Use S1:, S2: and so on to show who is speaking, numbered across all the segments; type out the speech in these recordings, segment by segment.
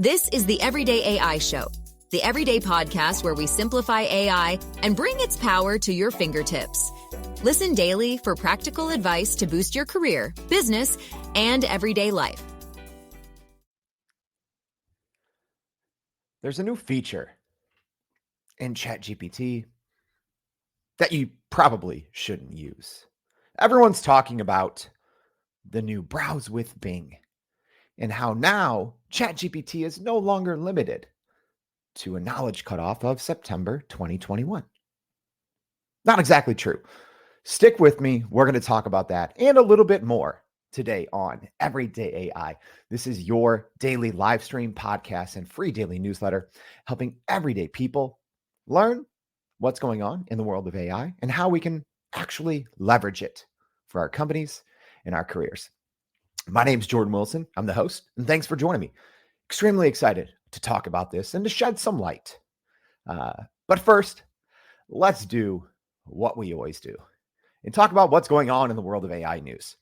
S1: This is the Everyday AI Show, the everyday podcast where we simplify AI and bring its power to your fingertips. Listen daily for practical advice to boost your career, business, and everyday life.
S2: There's a new feature in ChatGPT that you probably shouldn't use. Everyone's talking about the new Browse with Bing and how now ChatGPT is no longer limited to a knowledge cutoff of September 2021. Not exactly true. Stick with me. We're going to talk about that and a little bit more today on Everyday AI. This is your daily live stream podcast and free daily newsletter, helping everyday people learn what's going on in the world of AI and how we can actually leverage it for our companies and our careers. My name's Jordan Wilson. I'm the host, and thanks for joining me. Extremely excited to talk about this and to shed some light. But first, let's do what we always do and talk about what's going on in the world of AI news.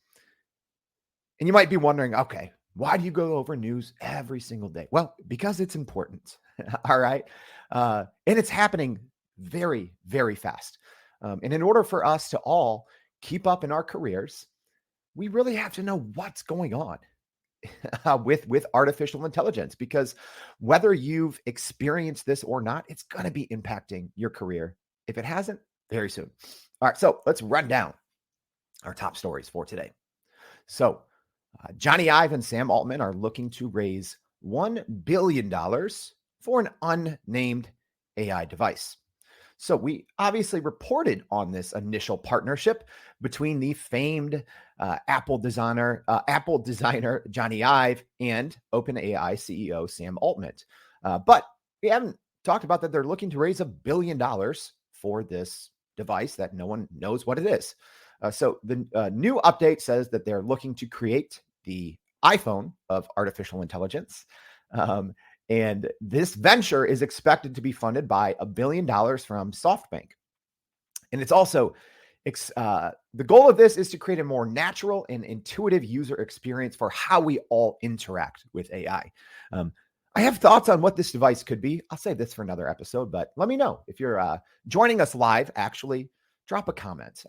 S2: And you might be wondering, okay, why do you go over news every single day? Well, because it's important. All right. And it's happening very, very fast. And in order for us to all keep up in our careers, we really have to know what's going on with artificial intelligence, because whether you've experienced this or not, it's going to be impacting your career. If it hasn't, very soon. All right. So let's run down our top stories for today. So Johnny Ive and Sam Altman are looking to raise $1 billion for an unnamed AI device. So we obviously reported on this initial partnership between the famed Apple designer Johnny Ive and OpenAI CEO Sam Altman. But we haven't talked about that they're looking to raise $1 billion for this device that no one knows what it is. So the new update says that they're looking to create the iPhone of artificial intelligence. And this venture is expected to be funded by $1 billion from SoftBank. And it's also, the goal of this is to create a more natural and intuitive user experience for how we all interact with AI. I have thoughts on what this device could be. I'll save this for another episode, but let me know if you're joining us live. Actually, drop a comment.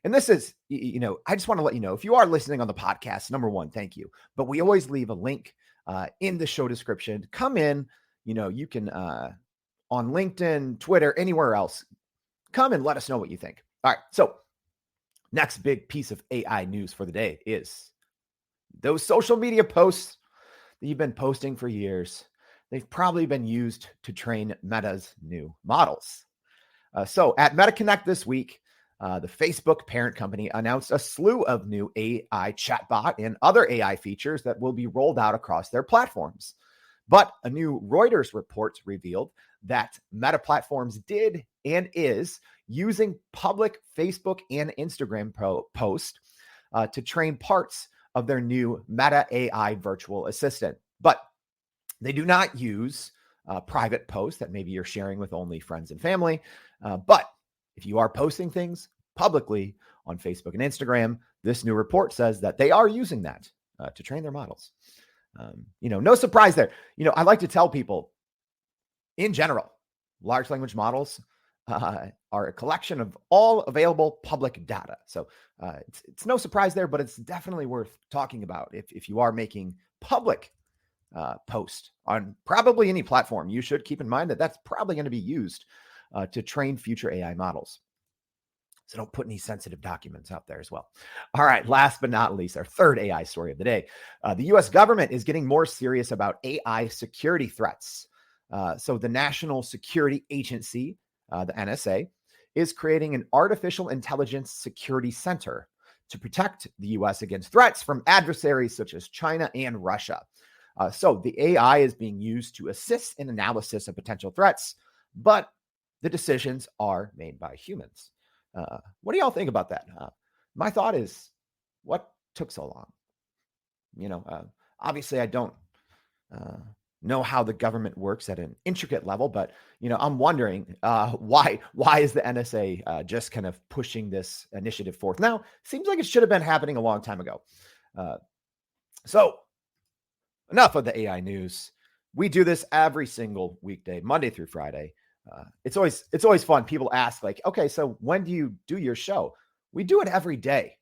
S2: And this is, I just want to let you know, if you are listening on the podcast, number one, thank you. But we always leave a link in the show description. Come in, you can on LinkedIn, Twitter, anywhere else, come and let us know what you think. All right. So next big piece of AI news for the day is those social media posts that you've been posting for years. They've probably been used to train Meta's new models. So at MetaConnect this week, the Facebook parent company announced a slew of new AI chatbot and other AI features that will be rolled out across their platforms. But a new Reuters report revealed that Meta Platforms did and is using public Facebook and Instagram posts to train parts of their new Meta AI virtual assistant. But they do not use private posts that maybe you're sharing with only friends and family. But if you are posting things publicly on Facebook and Instagram, this new report says that they are using that to train their models. No surprise there. I like to tell people in general, large language models are a collection of all available public data. So it's no surprise there, but it's definitely worth talking about if you are making public post on probably any platform. You should keep in mind that that's probably going to be used to train future AI models. So don't put any sensitive documents out there as well. All right, last but not least, our third AI story of the day. The U.S. government is getting more serious about AI security threats. So the National Security Agency, the NSA, is creating an artificial intelligence security center to protect the U.S. against threats from adversaries such as China and Russia. So the AI is being used to assist in analysis of potential threats, but the decisions are made by humans. What do y'all think about that? My thought is, what took so long? Obviously I don't know how the government works at an intricate level, but I'm wondering why is the NSA just kind of pushing this initiative forth now? Seems like it should have been happening a long time ago. So enough of the AI news. We do this every single weekday, Monday through Friday. It's always fun. People ask like, okay, so when do you do your show? We do it every day.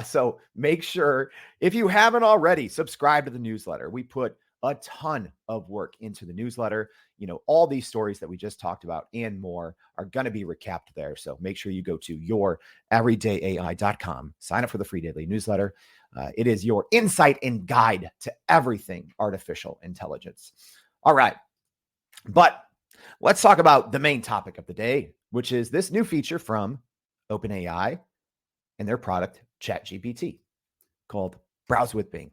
S2: So make sure, if you haven't already, subscribe to the newsletter. We put a ton of work into the newsletter. All these stories that we just talked about and more are going to be recapped there. So make sure you go to youreverydayai.com, sign up for the free daily newsletter. It is your insight and guide to everything artificial intelligence. All right. But let's talk about the main topic of the day, which is this new feature from OpenAI and their product, ChatGPT, called Browse with Bing.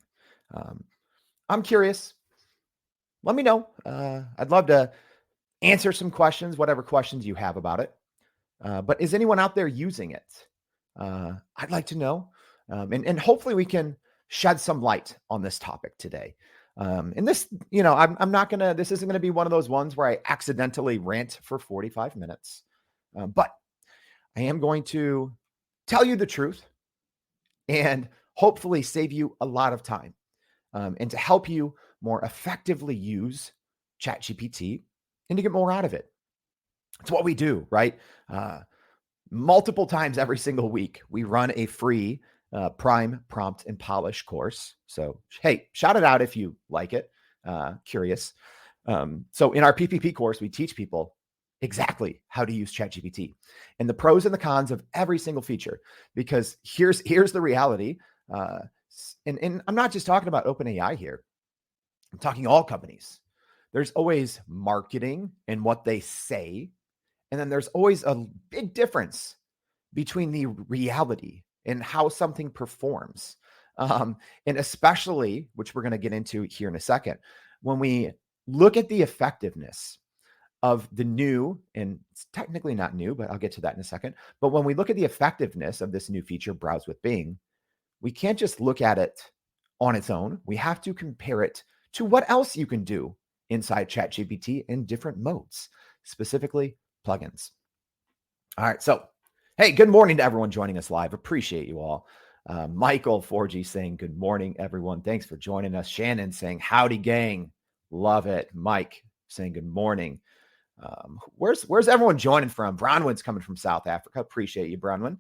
S2: I'm curious. Let me know. I'd love to answer some questions, whatever questions you have about it. But is anyone out there using it? I'd like to know. And hopefully we can shed some light on this topic today. And this, I'm not going to, this isn't going to be one of those ones where I accidentally rant for 45 minutes. But I am going to tell you the truth and hopefully save you a lot of time, and to help you more effectively use ChatGPT and to get more out of it. It's what we do, right? Multiple times every single week, we run a free Prime Prompt and Polish course. So, hey, shout it out if you like it. Curious. So in our PPP course, we teach people exactly how to use ChatGPT and the pros and the cons of every single feature. Because here's the reality. And I'm not just talking about OpenAI here. I'm talking all companies. There's always marketing and what they say. And then there's always a big difference between the reality and how something performs. And especially, which we're going to get into here in a second, when we look at the effectiveness of the new, and it's technically not new, but I'll get to that in a second. But when we look at the effectiveness of this new feature, Browse with Bing, we can't just look at it on its own. We have to compare it to what else you can do inside ChatGPT in different modes, specifically plugins. All right. So, hey, good morning to everyone joining us live. Appreciate you all. Michael 4G saying good morning, everyone. Thanks for joining us. Shannon saying howdy, gang. Love it. Mike saying good morning. Where's everyone joining from? Bronwyn's coming from South Africa. Appreciate you, Bronwyn.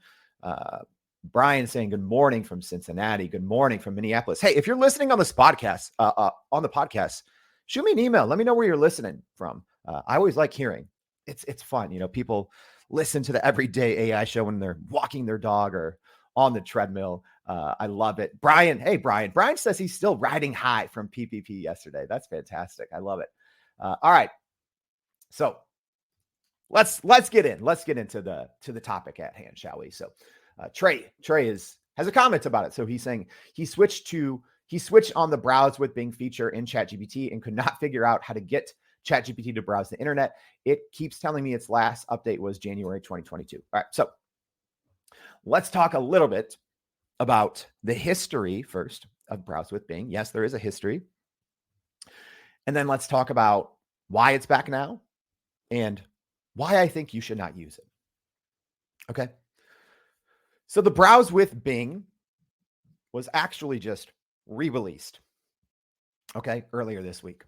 S2: Brian saying good morning from Cincinnati. Good morning from Minneapolis. Hey, if you're listening on this podcast, on the podcast, shoot me an email. Let me know where you're listening from. I always like hearing. It's fun. People listen to the Everyday AI show when they're walking their dog or on the treadmill. I love it. Brian, hey, Brian. Brian says he's still riding high from PPP yesterday. That's fantastic. I love it. All right. So let's get in. Let's get into the topic at hand, shall we? So Trey has a comment about it. So he's saying he switched on the Browse with Bing feature in ChatGPT and could not figure out how to get ChatGPT to browse the internet. It keeps telling me its last update was January 2022. All right. So let's talk a little bit about the history first of Browse with Bing. Yes, there is a history. And then let's talk about why it's back now and why I think you should not use it. Okay. So the Browse with Bing was actually just re-released, okay, earlier this week.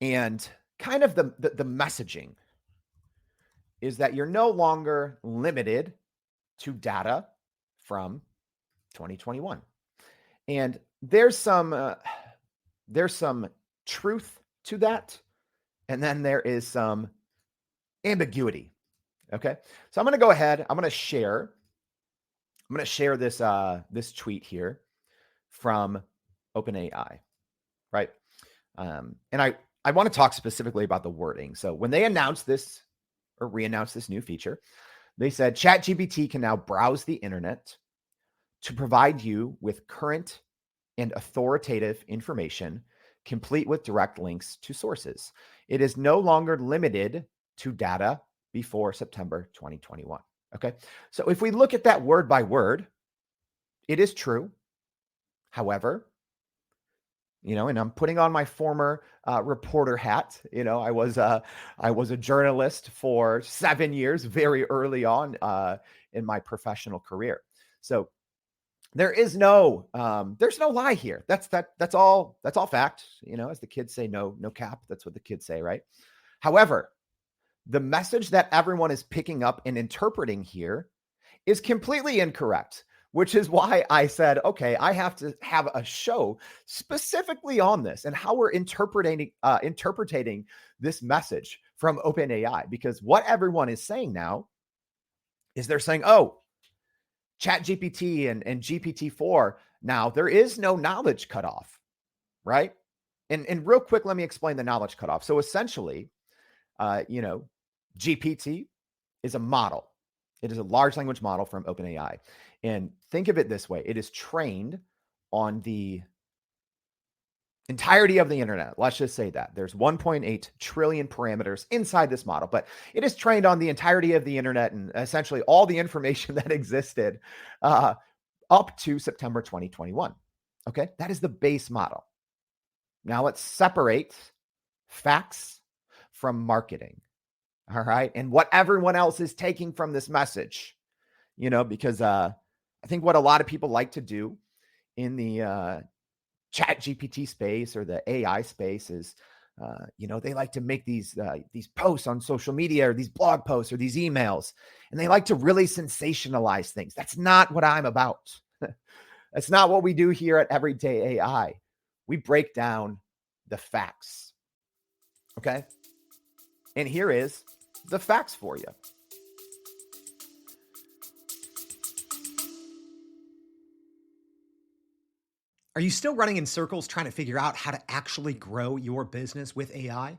S2: And kind of the messaging is that you're no longer limited to data from 2021. And there's some truth to that. And then there is some ambiguity. Okay. So I'm going to go ahead. I'm going to share this tweet here from OpenAI, right? And I want to talk specifically about the wording. So when they announced this or re-announced this new feature, they said ChatGPT can now browse the internet to provide you with current and authoritative information, complete with direct links to sources. It is no longer limited to data before September 2021. Okay. So if we look at that word by word, it is true. However, and I'm putting on my former reporter hat. I was a journalist for 7 years, very early on in my professional career. So There's no lie here. That's all fact. As the kids say, no cap. That's what the kids say, right? However, the message that everyone is picking up and interpreting here is completely incorrect, which is why I said, okay, I have to have a show specifically on this and how we're interpreting this message from OpenAI, because what everyone is saying now is they're saying, oh, ChatGPT and GPT-4, now there is no knowledge cutoff, right? And real quick, let me explain the knowledge cutoff. So essentially, GPT is a model. It is a large language model from OpenAI. And think of it this way. It is trained on the entirety of the internet. Let's just say that there's 1.8 trillion parameters inside this model, but it is trained on the entirety of the internet and essentially all the information that existed up to September 2021. Okay, that is the base model. Now let's separate facts from marketing. All right, and what everyone else is taking from this message, because I think what a lot of people like to do in the Chat GPT space or the AI space is, they like to make these posts on social media or these blog posts or these emails, and they like to really sensationalize things. That's not what I'm about. That's not what we do here at Everyday AI. We break down the facts. Okay. And here is the facts for you.
S3: Are you still running in circles trying to figure out how to actually grow your business with AI?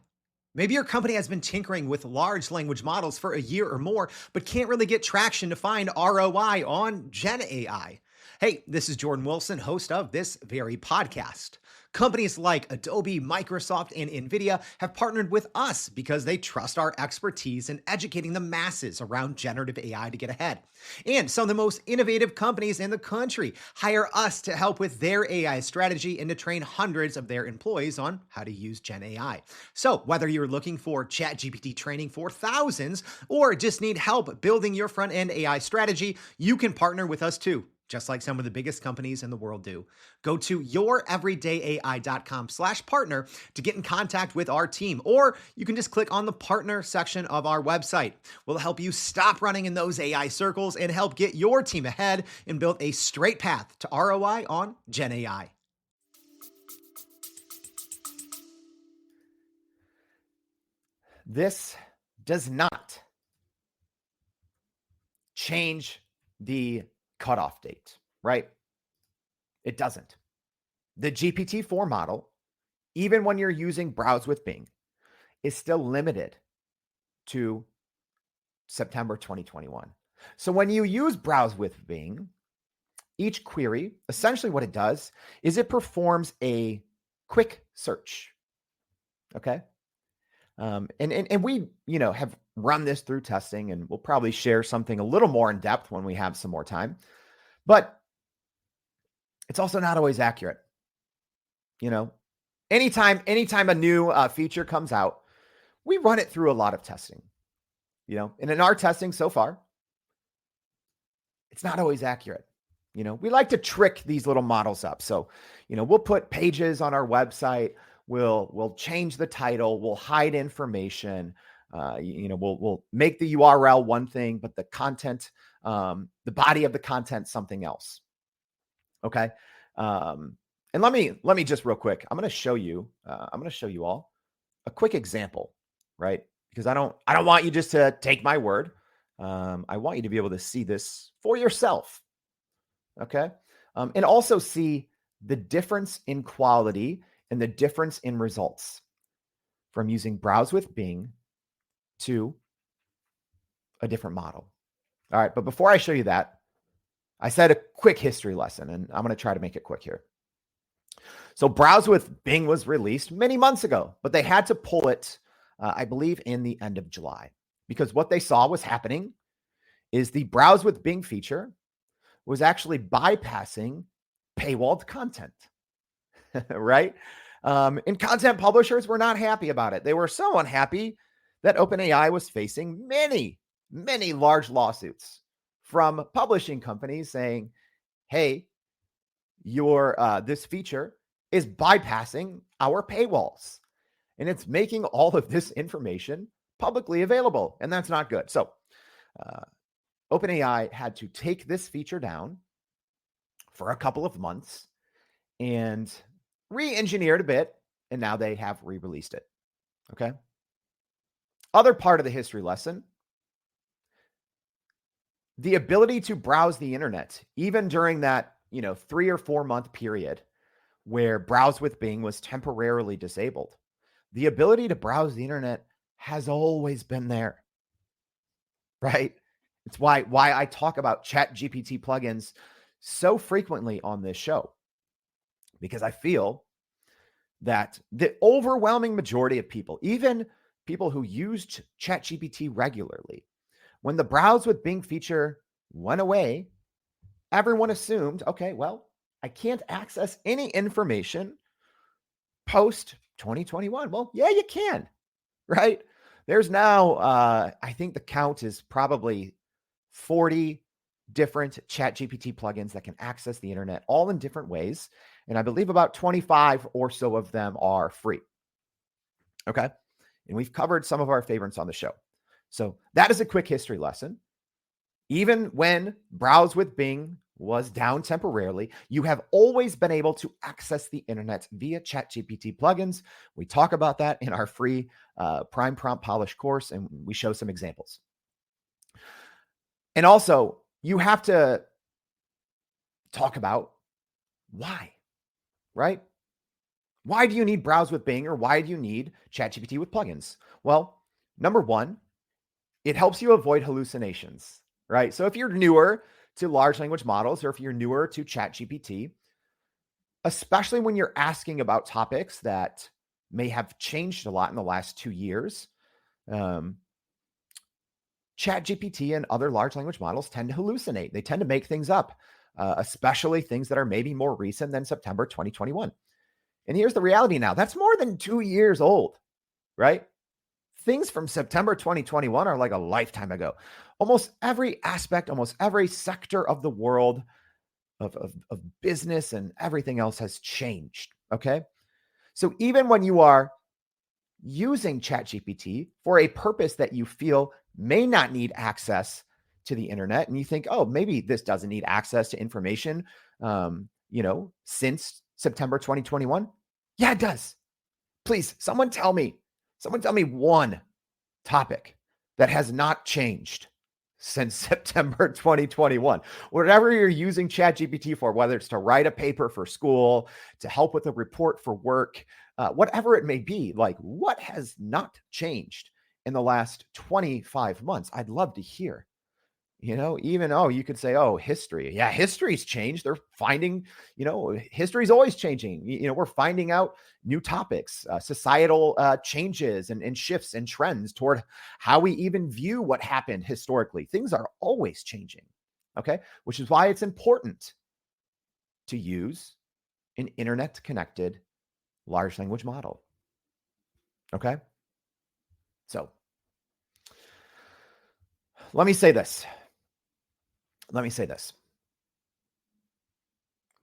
S3: Maybe your company has been tinkering with large language models for a year or more, but can't really get traction to find ROI on Gen AI. Hey, this is Jordan Wilson, host of this very podcast. Companies like Adobe, Microsoft, and NVIDIA have partnered with us because they trust our expertise in educating the masses around generative AI to get ahead. And some of the most innovative companies in the country hire us to help with their AI strategy and to train hundreds of their employees on how to use Gen AI. So whether you're looking for ChatGPT training for thousands or just need help building your front-end AI strategy, you can partner with us too, just like some of the biggest companies in the world do. Go to youreverydayai.com/partner to get in contact with our team, or you can just click on the partner section of our website. We'll help you stop running in those AI circles and help get your team ahead and build a straight path to ROI on Gen AI.
S2: This does not change the cutoff date, right? It doesn't. The GPT-4 model, even when you're using Browse with Bing, is still limited to September 2021. So when you use Browse with Bing, each query, essentially what it does is it performs a quick search. Okay. And we, have run this through testing, and we'll probably share something a little more in depth when we have some more time. But it's also not always accurate. Anytime a new feature comes out, we run it through a lot of testing. And in our testing so far, it's not always accurate. We like to trick these little models up. So, we'll put pages on our website. We'll change the title. We'll hide information. We'll make the URL one thing, but the content, the body of the content, something else. Okay. And let me just real quick. I'm going to show you all a quick example, right? Because I don't want you just to take my word. I want you to be able to see this for yourself. Okay. And also see the difference in quality and the difference in results from using Browse with Bing to a different model. All right. But before I show you that, I said a quick history lesson, and I'm going to try to make it quick here. So Browse with Bing was released many months ago, but they had to pull it, I believe, in the end of July, because what they saw was happening is the Browse with Bing feature was actually bypassing paywalled content, right? And content publishers were not happy about it. They were so unhappy that OpenAI was facing many, many large lawsuits from publishing companies saying, hey, this feature is bypassing our paywalls, and it's making all of this information publicly available, and that's not good. So OpenAI had to take this feature down for a couple of months and re-engineer it a bit, and now they have re-released it. Okay. Other part of the history lesson: the ability to browse the internet, even during that 3 or 4 month period where Browse with Bing was temporarily disabled. The ability to browse the internet has always been there, right? It's why I talk about ChatGPT plugins so frequently on this show, because I feel that the overwhelming majority of people, even people who used ChatGPT regularly, when the Browse with Bing feature went away, everyone assumed, okay, well, I can't access any information post 2021. Well, yeah, you can, right? There's now, I think the count is probably 40 different ChatGPT plugins that can access the internet, all in different ways. And I believe about 25 or so of them are free. Okay. And we've covered some of our favorites on the show. So that is a quick history lesson. Even when Browse with Bing was down temporarily, you have always been able to access the internet via ChatGPT plugins. We talk about that in our free Prime Prompt Polish course, and we show some examples. And also, you have to talk about why, right? Why do you need Browse with Bing, or why do you need ChatGPT with plugins? Well, number one, it helps you avoid hallucinations, right? So if you're newer to large language models, or if you're newer to ChatGPT, especially when you're asking about topics that may have changed a lot in the last 2 years, ChatGPT and other large language models tend to hallucinate. They tend to make things up, especially things that are maybe more recent than September 2021. And here's the reality now. That's more than 2 years old, right? Things from September 2021 are like a lifetime ago. Almost every aspect, almost every sector of the world of business and everything else has changed, okay? So even when you are using ChatGPT for a purpose that you feel may not need access to the internet, and you think, oh, maybe this doesn't need access to information, since September 2021. Yeah, it does. Please, someone tell me one topic that has not changed since September 2021. Whatever you're using ChatGPT for, whether it's to write a paper for school, to help with a report for work, whatever it may be, like, what has not changed in the last 25 months? I'd love to hear. You could say, oh, history. Yeah, history's changed. They're finding, history's always changing. We're finding out new topics, societal changes and shifts and trends toward how we even view what happened historically. Things are always changing. Okay. Which is why it's important to use an internet connected large language model. Okay. So let me say this.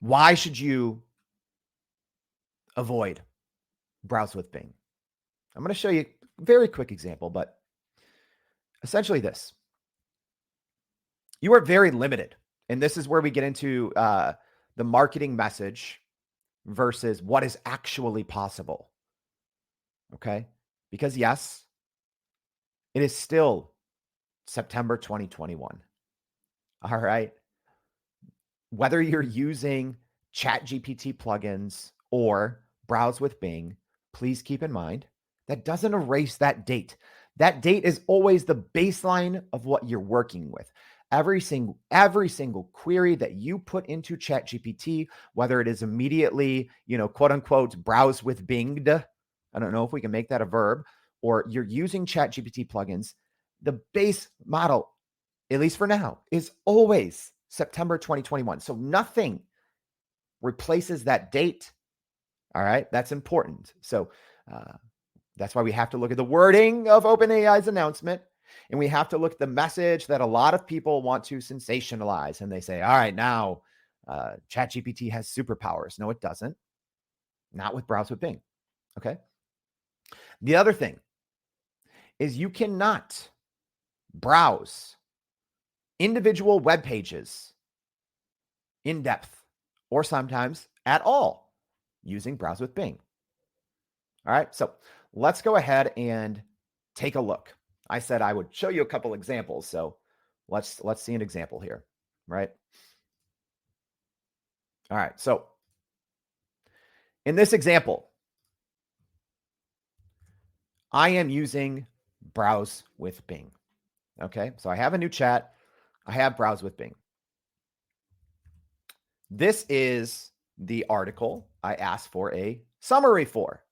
S2: Why should you avoid Browse with Bing? I'm going to show you a very quick example, but essentially this. You are very limited. And this is where we get into the marketing message versus what is actually possible. Okay? Because yes, it is still September 2021. All right. Whether you're using ChatGPT plugins or Browse with Bing, please keep in mind that doesn't erase that date. That date is always the baseline of what you're working with. Every single query that you put into ChatGPT, whether it is immediately, quote unquote, browse with Binged, I don't know if we can make that a verb, or you're using ChatGPT plugins, the base model, at least for now, is always September 2021. So nothing replaces that date. All right. That's important. So that's why we have to look at the wording of OpenAI's announcement, and we have to look at the message that a lot of people want to sensationalize. And they say, all right, now ChatGPT has superpowers. No, it doesn't. Not with Browse with Bing. Okay. The other thing is you cannot browse individual web pages in depth or sometimes at all using Browse with Bing. All right. So let's go ahead and take a look. I said I would show you a couple examples. So let's see an example here, right? All right. So in this example, I am using Browse with Bing. Okay. So I have a new chat. I have Browse with Bing. This is the article I asked for a summary for.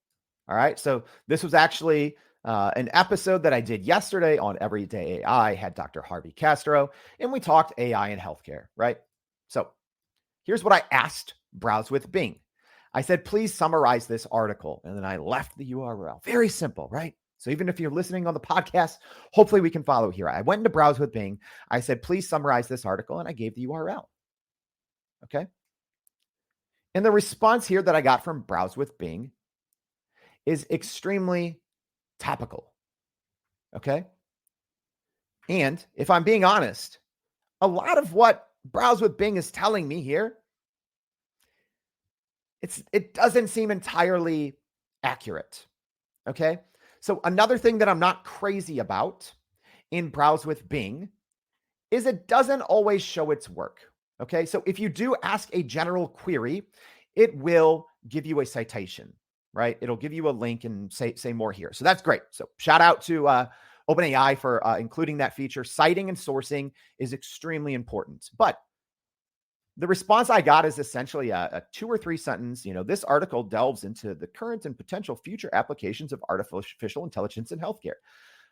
S2: All right. So this was actually an episode that I did yesterday on Everyday AI. I had Dr. Harvey Castro, and we talked AI and healthcare, right? So here's what I asked Browse with Bing. I said, please summarize this article. And then I left the URL. Very simple, right? So even if you're listening on the podcast, hopefully we can follow here. I went into Browse with Bing. I said, please summarize this article. And I gave the URL. Okay. And the response here that I got from Browse with Bing is extremely topical. Okay. And if I'm being honest, a lot of what Browse with Bing is telling me here, it doesn't seem entirely accurate. Okay. So another thing that I'm not crazy about in Browse with Bing is it doesn't always show its work. Okay. So if you do ask a general query, it will give you a citation, right? It'll give you a link and say more here. So that's great. So shout out to OpenAI for including that feature. Citing and sourcing is extremely important. But the response I got is essentially a 2 or 3 sentence. This article delves into the current and potential future applications of artificial intelligence in healthcare.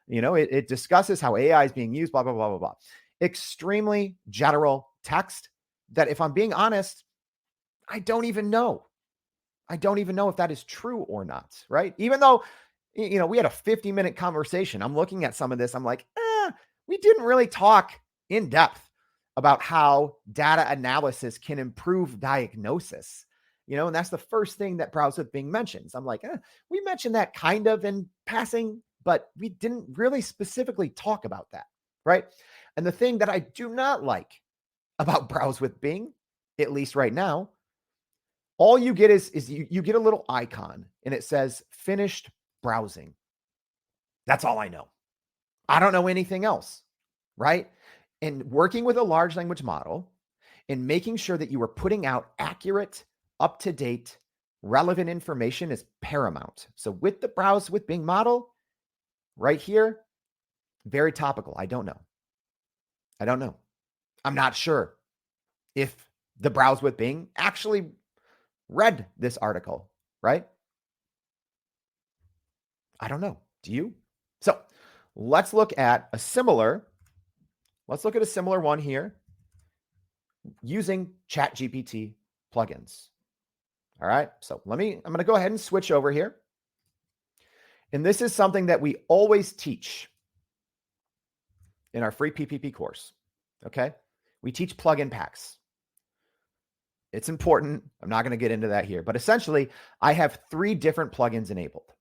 S2: It discusses how AI is being used, blah, blah, blah, blah, blah. Extremely general text that, if I'm being honest, I don't even know. I don't even know if that is true or not, right? Even though, we had a 50-minute conversation. I'm looking at some of this. I'm like, we didn't really talk in depth about how data analysis can improve diagnosis, and that's the first thing that Browse with Bing mentions. I'm like, we mentioned that kind of in passing, but we didn't really specifically talk about that, right? And the thing that I do not like about Browse with Bing, at least right now, all you get is you get a little icon and it says finished browsing. That's all I know. I don't know anything else, right? And working with a large language model and making sure that you are putting out accurate, up-to-date, relevant information is paramount. So with the Browse with Bing model right here, very topical. I don't know. I'm not sure if the Browse with Bing actually read this article, right? I don't know. Do you? So let's look at a similar one here using ChatGPT plugins. All right. So I'm going to go ahead and switch over here. And this is something that we always teach in our free PPP course. Okay. We teach plugin packs. It's important. I'm not going to get into that here, but essentially I have 3 different plugins enabled.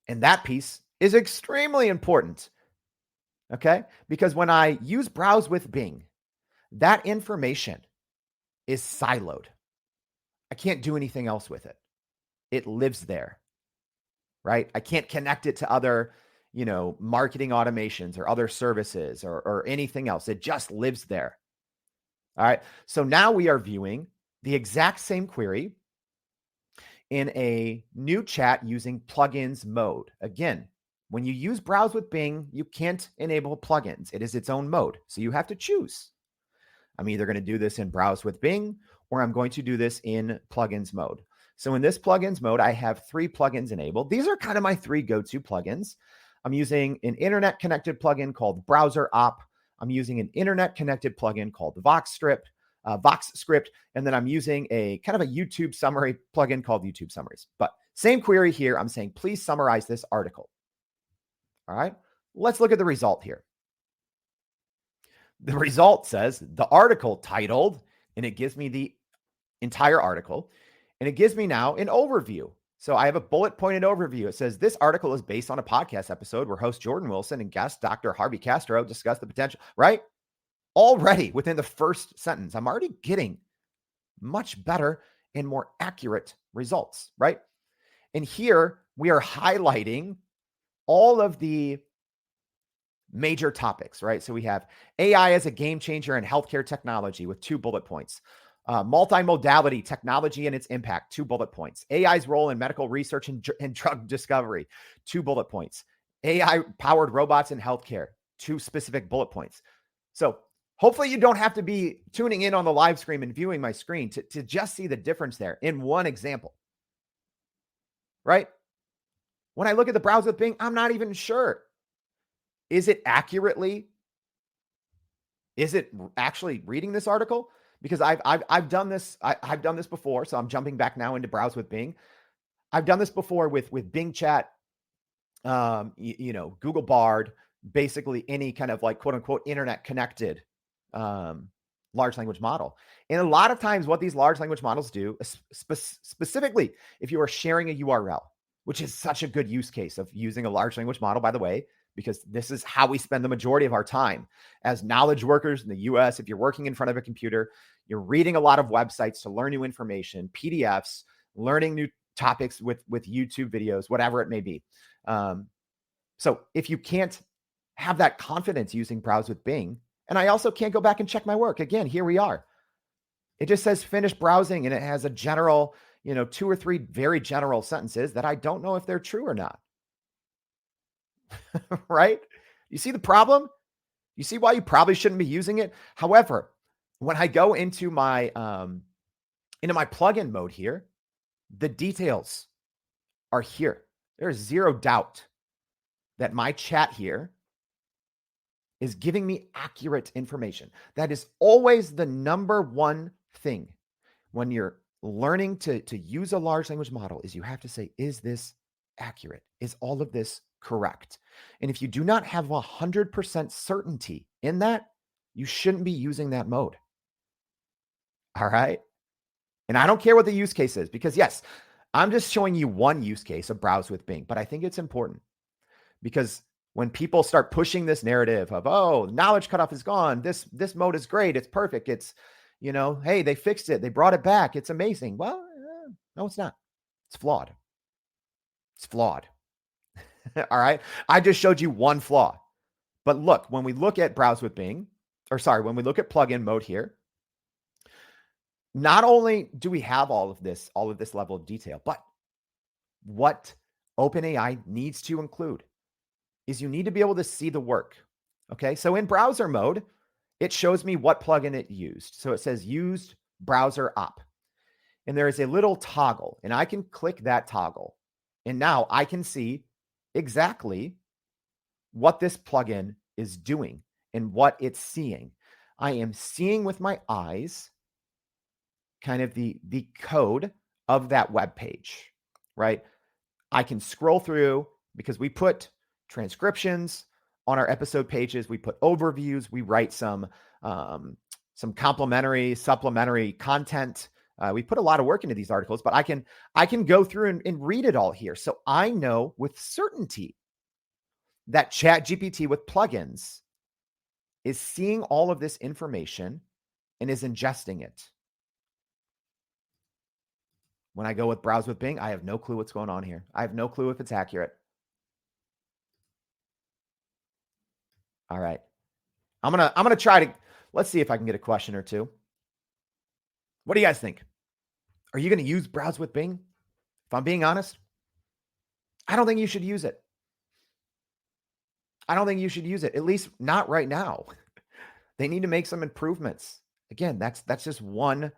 S2: And that piece is extremely important. Okay. Because when I use Browse with Bing, that information is siloed. I can't do anything else with it. It lives there, right? I can't connect it to other, marketing automations or other services or anything else. It just lives there. All right. So now we are viewing the exact same query in a new chat using plugins mode. Again, when you use Browse with Bing, you can't enable plugins. It is its own mode. So you have to choose. I'm either going to do this in Browse with Bing or I'm going to do this in plugins mode. So in this plugins mode, I have 3 plugins enabled. These are kind of my 3 go-to plugins. I'm using an internet connected plugin called Browser Op. I'm using an internet connected plugin called VoxScript, and then I'm using a kind of a YouTube summary plugin called YouTube Summaries. But same query here. I'm saying, please summarize this article. All right, let's look at the result here. The result says the article titled and it gives me the entire article, and it gives me now an overview. So I have a bullet pointed overview. It says this article is based on a podcast episode where host Jordan Wilson and guest Dr. Harvey Castro discuss the potential, right? Already within the first sentence, I'm already getting much better and more accurate results, right? And here we are highlighting all of the major topics, right? So we have AI as a game changer in healthcare technology with 2 bullet points. Multimodality technology and its impact, 2 bullet points. AI's role in medical research and drug discovery, 2 bullet points. AI-powered robots in healthcare, 2 specific bullet points. So hopefully you don't have to be tuning in on the live stream and viewing my screen to just see the difference there in one example, right? When I look at the browse with Bing, I'm not even sure. Is it actually reading this article? Because I've done this. I've done this before. So I'm jumping back now into browse with Bing. I've done this before with Bing Chat, Google Bard, basically any kind of like quote unquote internet connected large language model. And a lot of times what these large language models do, specifically if you are sharing a URL, which is such a good use case of using a large language model, by the way, because this is how we spend the majority of our time as knowledge workers in the US. If you're working in front of a computer, you're reading a lot of websites to learn new information, PDFs, learning new topics with YouTube videos, whatever it may be. So if you can't have that confidence using Browse with Bing, and I also can't go back and check my work. Again, here we are. It just says finish browsing, and it has a general, 2 or 3 very general sentences that I don't know if they're true or not. Right? You see the problem? You see why you probably shouldn't be using it? However, when I go into my plugin mode here, the details are here. There's zero doubt that my chat here is giving me accurate information. That is always the number one thing when you're learning to use a large language model is you have to say, is this accurate? Is all of this correct? And if you do not have 100% certainty in that, you shouldn't be using that mode. All right. And I don't care what the use case is, because yes, I'm just showing you one use case of Browse with Bing, but I think it's important because when people start pushing this narrative of, oh, knowledge cutoff is gone, this mode is great, it's perfect, it's, hey, they fixed it, they brought it back, it's amazing. Well, no, it's not. It's flawed. It's flawed. All right. I just showed you one flaw. But look, when we look at Browse with Bing, when we look at plugin mode here, not only do we have all of this level of detail, but what OpenAI needs to include is you need to be able to see the work. Okay. So in browser mode, it shows me what plugin it used. So it says used browser op. And there is a little toggle, and I can click that toggle. And now I can see exactly what this plugin is doing and what it's seeing. I am seeing with my eyes kind of the code of that web page, right? I can scroll through because we put transcriptions on our episode pages. We put overviews. We write some complementary, supplementary content. We put a lot of work into these articles, but I can go through and read it all here. So I know with certainty that ChatGPT with plugins is seeing all of this information and is ingesting it. When I go with Browse with Bing, I have no clue what's going on here. I have no clue if it's accurate. All right. I'm gonna try to, let's see if I can get a question or two. What do you guys think? Are you going to use Browse with Bing? If I'm being honest, I don't think you should use it. I don't think you should use it, at least not right now. They need to make some improvements. Again, that's just one,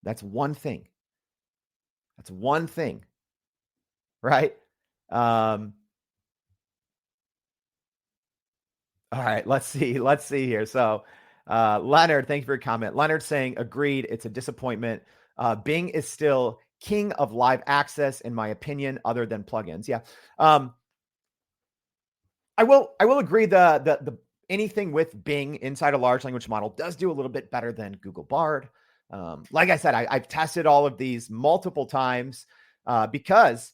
S2: that's one thing. That's one thing, right? All right, let's see here. So Leonard, thank you for your comment. Leonard saying, agreed, it's a disappointment. Bing is still king of live access, in my opinion, other than plugins. Yeah. I will agree the anything with Bing inside a large language model does do a little bit better than Google Bard, Like I said, I've tested all of these multiple times because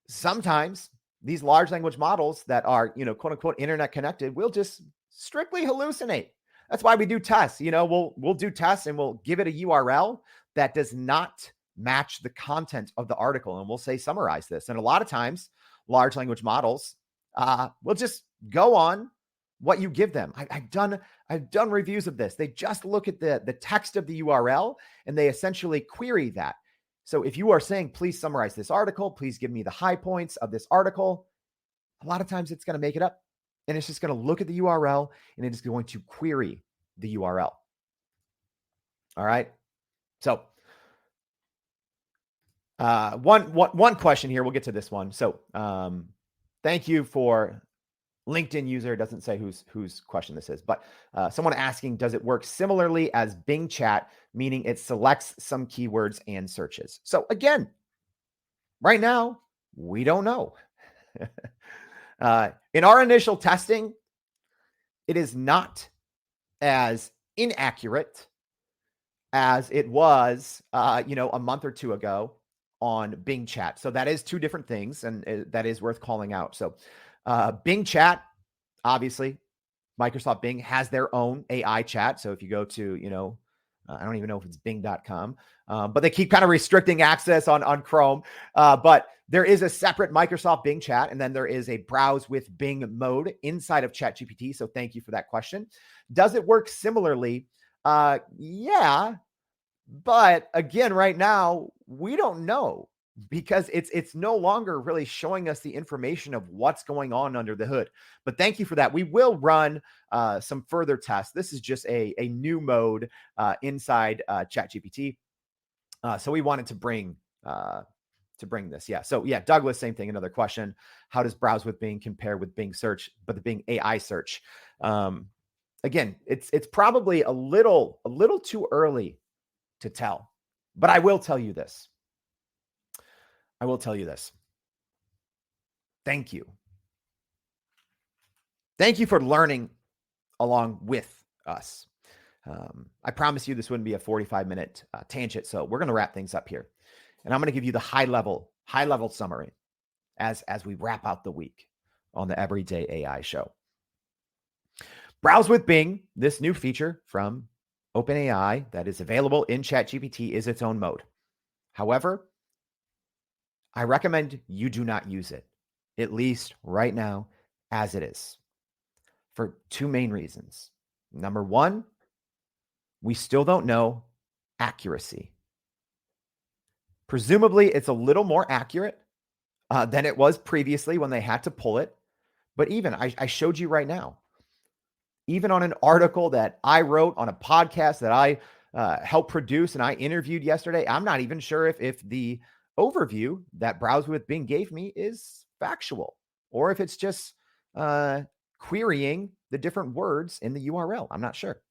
S2: sometimes these large language models that are, quote unquote, internet connected will just strictly hallucinate. That's why we do tests. We'll do tests and we'll give it a URL that does not match the content of the article. And we'll say, summarize this. And a lot of times large language models will just go on what you give them. I've done reviews of this. They just look at the text of the URL and they essentially query that. So if you are saying, please summarize this article, please give me the high points of this article, a lot of times it's going to make it up and it's just going to look at the URL and it is going to query the URL. All right. So one question here. We'll get to this one. So thank you for LinkedIn user. Doesn't say whose question this is, but someone asking, does it work similarly as Bing Chat, meaning it selects some keywords and searches? So again, right now, we don't know. In our initial testing, it is not as inaccurate as it was, a month or two ago on Bing Chat. So that is two different things, and that is worth calling out. So Bing Chat, obviously, Microsoft Bing has their own AI chat. So if you go to, I don't even know if it's bing.com, but they keep kind of restricting access on Chrome. But there is a separate Microsoft Bing chat, and then there is a browse with Bing mode inside of ChatGPT. So thank you for that question. Does it work similarly? Yeah, but again, right now, we don't know because it's no longer really showing us the information of what's going on under the hood. But thank you for that. We will run some further tests. This is just a new mode inside ChatGPT. So we wanted to bring this. Yeah. So yeah, Douglas, same thing. Another question. How does browse with Bing compare with Bing search, but the Bing AI search? Again, it's probably a little too early to tell, but I will tell you this. Thank you. Thank you for learning along with us. I promise you this wouldn't be a 45-minute tangent. So we're going to wrap things up here. And I'm going to give you the high level summary as we wrap out the week on the Everyday AI Show. Browse with Bing, this new feature from OpenAI that is available in ChatGPT, is its own mode. However, I recommend you do not use it, at least right now, as it is, for two main reasons. Number one, we still don't know accuracy. Presumably, it's a little more accurate than it was previously when they had to pull it. But even, I showed you right now, even on an article that I wrote on a podcast that I helped produce and I interviewed yesterday, I'm not even sure if the overview that Browse with Bing gave me is factual or if it's just querying the different words in the URL. I'm not sure.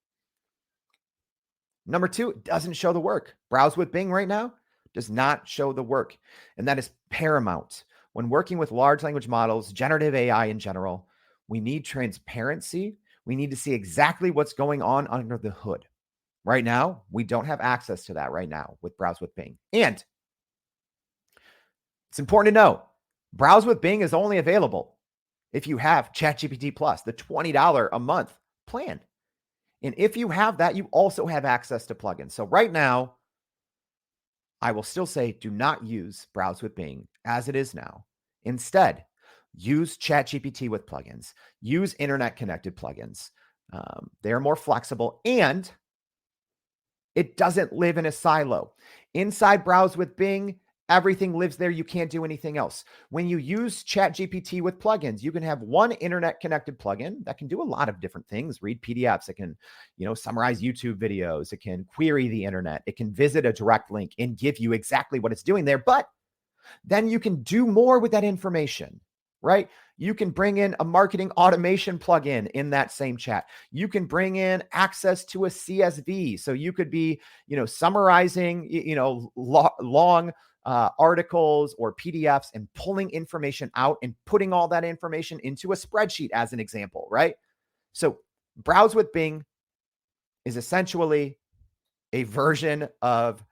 S2: Number two, it doesn't show the work. Browse with Bing right now does not show the work. And that is paramount. When working with large language models, generative AI in general, we need transparency. We need to see exactly what's going on under the hood. Right now, we don't have access to that right now with Browse with Bing. And it's important to know, Browse with Bing is only available if you have ChatGPT Plus, the $20 a month plan. And if you have that, you also have access to plugins. So right now, I will still say do not use Browse with Bing as it is now. Instead, use ChatGPT with plugins. Use internet-connected plugins. They are more flexible and it doesn't live in a silo. Inside Browse with Bing, everything lives there. You can't do anything else. When you use ChatGPT with plugins, you can have one internet-connected plugin that can do a lot of different things. Read PDFs. It can, summarize YouTube videos. It can query the internet. It can visit a direct link and give you exactly what it's doing there. But then you can do more with that information, right? You can bring in a marketing automation plugin in that same chat. You can bring in access to a CSV. So you could be, summarizing, long articles or PDFs and pulling information out and putting all that information into a spreadsheet as an example, right? So Browse with Bing is essentially a version of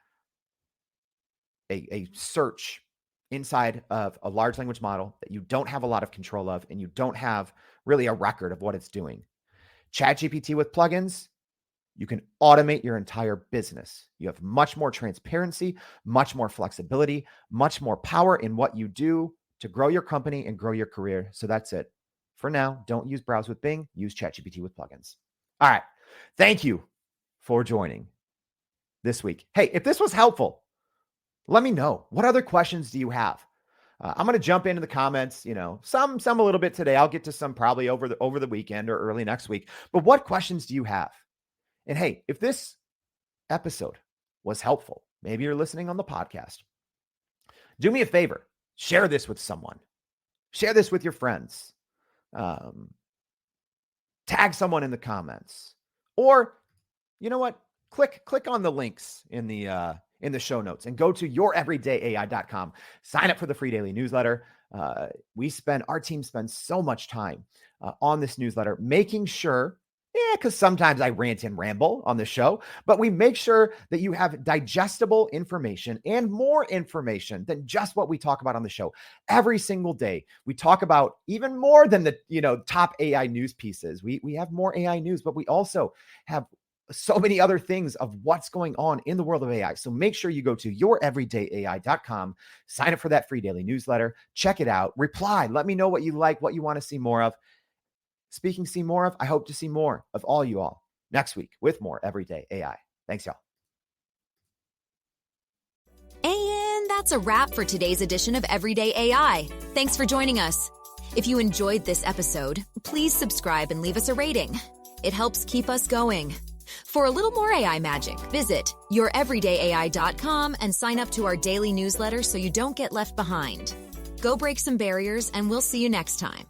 S2: a search inside of a large language model that you don't have a lot of control of, and you don't have really a record of what it's doing. ChatGPT with plugins, you can automate your entire business. You have much more transparency, much more flexibility, much more power in what you do to grow your company and grow your career. So that's it. For now, don't use Browse with Bing, use ChatGPT with plugins. All right. Thank you for joining this week. Hey, if this was helpful, let me know. What other questions do you have? I'm going to jump into the comments, some a little bit today. I'll get to some probably over the weekend or early next week. But what questions do you have? And hey, if this episode was helpful, maybe you're listening on the podcast, do me a favor, share this with someone. Share this with your friends. Tag someone in the comments. Or, you know what? Click on the links in the show notes and go to youreverydayai.com. Sign up for the free daily newsletter. Our team spends so much time on this newsletter, making sure, because sometimes I rant and ramble on the show, but we make sure that you have digestible information and more information than just what we talk about on the show. Every single day, we talk about even more than the top AI news pieces. We have more AI news, but we also have so many other things of what's going on in the world of AI. So make sure you go to youreverydayai.com, sign up for that free daily newsletter, check it out, reply, let me know what you like, what you want to see more of. Speaking see more of, I hope to see more of all you all next week with more Everyday AI. Thanks, y'all.
S1: And that's a wrap for today's edition of Everyday AI. Thanks for joining us. If you enjoyed this episode, please subscribe and leave us a rating. It helps keep us going. For a little more AI magic, visit youreverydayai.com and sign up to our daily newsletter so you don't get left behind. Go break some barriers, and we'll see you next time.